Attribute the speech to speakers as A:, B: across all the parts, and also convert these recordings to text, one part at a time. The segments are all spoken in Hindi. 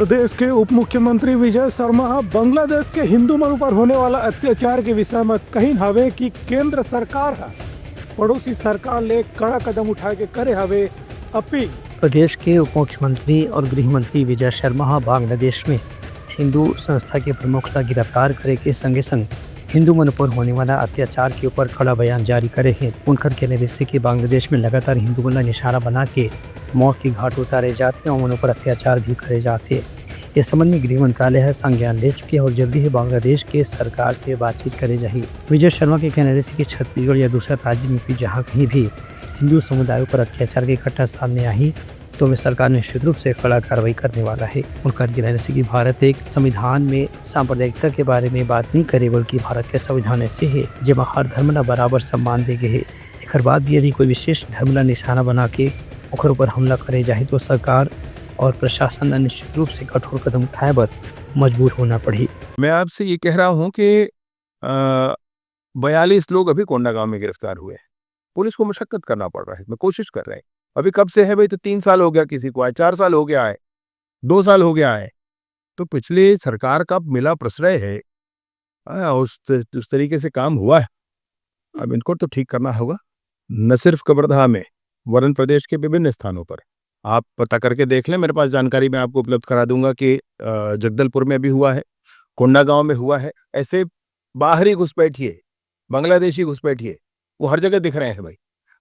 A: प्रदेश के उप मुख्यमंत्री विजय शर्मा बांग्लादेश के हिंदू मन पर होने वाला अत्याचार के विषय में कही हवे कि केंद्र सरकार है पड़ोसी सरकार ले कड़ा कदम उठा के करे हवे अपील।
B: प्रदेश के उप मुख्यमंत्री और गृह मंत्री विजय शर्मा बांग्लादेश में हिंदू संस्था के प्रमुख ला गिरफ्तार करे के संगे संग हिंदू मन पर होने वाला अत्याचार के ऊपर कड़ा बयान जारी करे हैं। उनकर कहने से कि बांग्लादेश में लगातार हिंदू मन निशाना बना के मौत की घाट उतारे जाते हैं और उन पर अत्याचार भी करे जाते हैं। इस संबंध में गृह मंत्रालय है संज्ञान ले चुके हैं और जल्दी ही बांग्लादेश के सरकार से बातचीत करे जाएगी। विजय शर्मा के कहने से कि छत्तीसगढ़ या दूसरे राज्य में भी जहाँ कहीं भी हिंदू समुदायों पर अत्याचार की घटना सामने आई तो में सरकार निश्चित रूप से कड़ा कार्रवाई करने वाला है। उनका कहना है कि भारत एक संविधान में सांप्रदायिकता के बारे में बात नहीं करे बल्कि भारत के संविधान ऐसे है जब हर धर्म ला बराबर सम्मान दे गए है। एक बाद भी यदि कोई विशेष धर्म ला निशाना बना के ओकर ऊपर हमला करे जाए तो सरकार और प्रशासन निश्चित रूप से कठोर कदम उठाए पर मजबूर होना पड़ी।
C: मैं आपसे ये कह रहा हूँ कि 42 लोग अभी कोंडागांव में गिरफ्तार हुए हैं। पुलिस को मशक्कत करना पड़ रहा है, मैं कोशिश कर रहे हैं। अभी कब से है भाई, तो 3 साल हो गया किसी को आए, 4 साल हो गया है, 2 साल हो गया है। तो पिछली सरकार का मिला प्रश्रय है, उस तरीके से काम हुआ है। अब इनको तो ठीक करना होगा, न सिर्फ कवर्धा में वरन प्रदेश के विभिन्न स्थानों पर। आप पता करके देख लें, मेरे पास जानकारी मैं आपको उपलब्ध करा दूंगा कि जगदलपुर में भी हुआ है, कोंडागांव में हुआ है। ऐसे बाहरी घुसपैठिए, बांग्लादेशी घुसपैठिए वो हर जगह दिख रहे हैं भाई।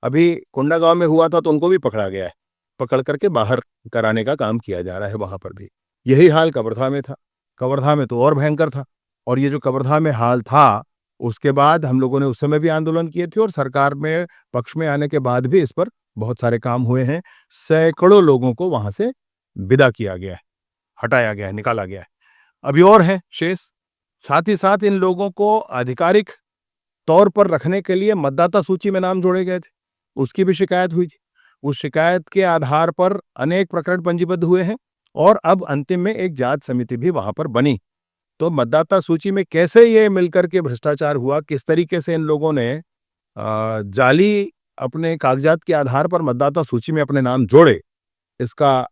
C: अभी कोंडागांव में हुआ था तो उनको भी पकड़ा गया है, पकड़ करके बाहर कराने का काम किया जा रहा है। वहां पर भी यही हाल कवर्धा में था। कवर्धा में तो और भयंकर था। और ये जो कवर्धा में हाल था उसके बाद हम लोगों ने उस समय भी आंदोलन किए थे और सरकार में पक्ष में आने के बाद भी इस पर बहुत सारे काम हुए हैं। सैकड़ों लोगों को वहां से विदा किया गया है, हटाया गया है, निकाला गया है। अभी और है शेष। साथ ही साथ इन लोगों को आधिकारिक तौर पर रखने के लिए मतदाता सूची में नाम जोड़े गए थे, उसकी भी शिकायत हुई थी। उस शिकायत के आधार पर अनेक प्रकरण पंजीबद्ध हुए हैं और अब अंतिम में एक जांच समिति भी वहां पर बनी। तो मतदाता सूची में कैसे ये मिलकर के भ्रष्टाचार हुआ, किस तरीके से इन लोगों ने जाली अपने कागजात के आधार पर मतदाता सूची में अपने नाम जोड़े, इसका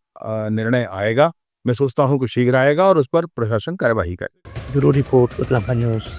C: निर्णय आएगा। मैं सोचता हूं कि शीघ्र आएगा और उस पर प्रशासन कार्यवाही करे।
B: Bureau report Uttarakhand news.